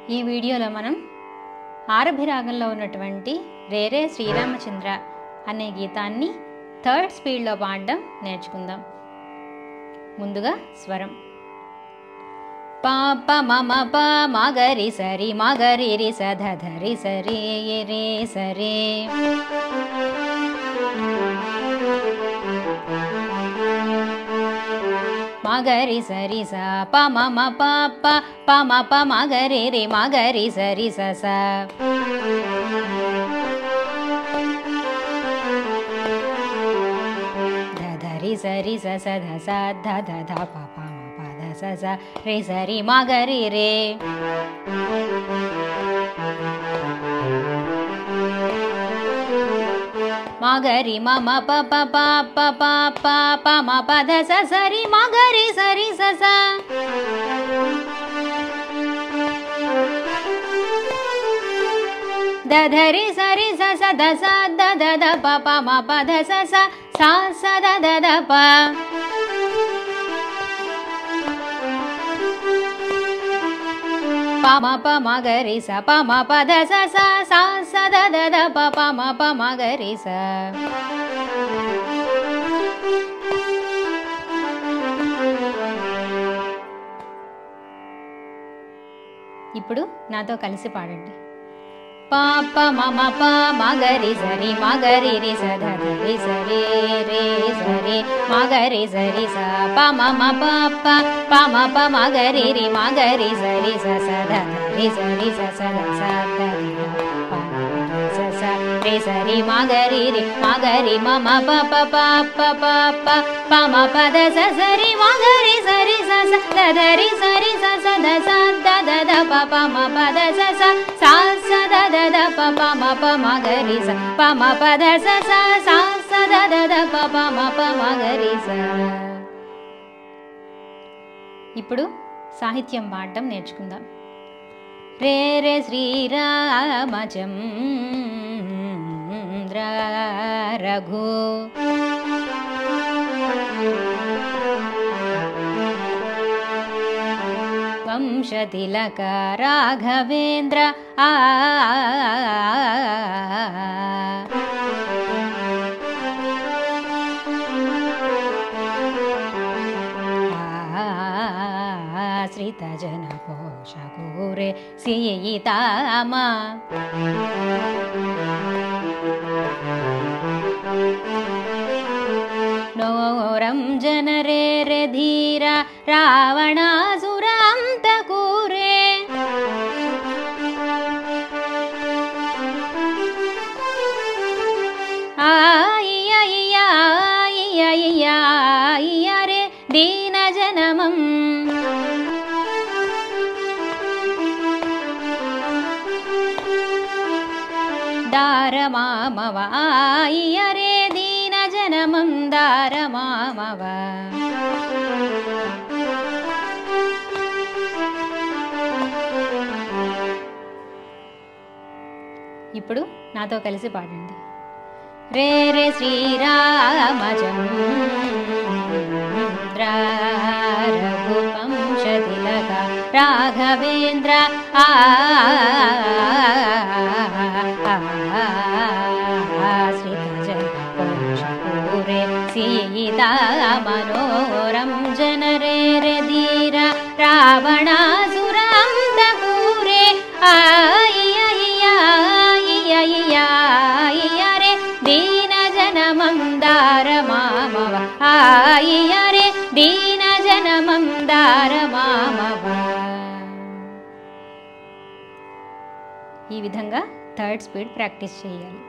ఈ వీడియోలో మనం ఆరభి రాగంలో ఉన్నటువంటి రేరే శ్రీరామచంద్ర అనే గీతాన్ని థర్డ్ స్పీడ్లో పాడడం నేర్చుకుందాం. ముందుగా స్వరం పా ప మమ ప మగరి సరి మగరి రి సధ ధరి సరి రే సరే మగరి సరి స ప మమ ప ప ప మ ప మగరి రి మగరి సరి స స ధ ధరి సరి స స ధ స ధ ధ ధ ప ప మ ప ధ స స రే సరి మగరి రే మగరి మమ ప ప ప ప ప ప ప మ ప ధ స సరి మగరి సరి స స ద ధరి సరి స స ద స ద ద ద ప ప మ ప ధ స స స స ద ద ద ప ప మ ప మగరి స ప మ ప ధ స స స స ద ద ద ప ప మ ప మగరి స ఇప్పుడు నాతో కలిసి పాడండి. ప ప మమ ప మగరి సరి మగరి రి స ధ ధరి సరి రే సరి మగరి సరి స ప మమ ప ప ప మ ప మగరి రి మగరి సరి స స ధ ధరి సరి స స ధ స ధ ప స స రే సరి మగరి రి మగరి మమ ప ప ప ప ప ప ప మ ప ధ స సరి మగరి సరి స స ధ ధరి సరి స స ధ స ధ ధ ధ ప ప మ ప ధ స స స స ధ ధ ధ ప ప మ ప మగరి స ప మ ప ధ స స స స ధ ధ ధ ప ప మ ప మగరి స. ఇప్పుడు సాహిత్యం పాడడం నేర్చుకుందాం. రే రే శ్రీరామచంద్ర రఘు వంశతిలక రాఘవేంద్ర ఆశ్రిత జన పోషకూరే సీతామ నోరం రే రే ధీర రావణాసురాంతకూరే రే దీన జనమం దారమామవ రే దీన జనమం దారమామవ. ఇప్పుడు నాతో కలిసి పాడండి. రే రే శ్రీరామచంద్ర రఘు వంశతిలక రాఘవేంద్ర ఆశ్రిత జన పోషకూరే సీతామనోరం జన రే రే ధీర రావణాసురాంతకూరే రే దీన జనమం దారమామవ రే దీన జనమం దారమామవ. ఈ విధంగా థర్డ్ స్పీడ్ ప్రాక్టీస్ చేయాలి.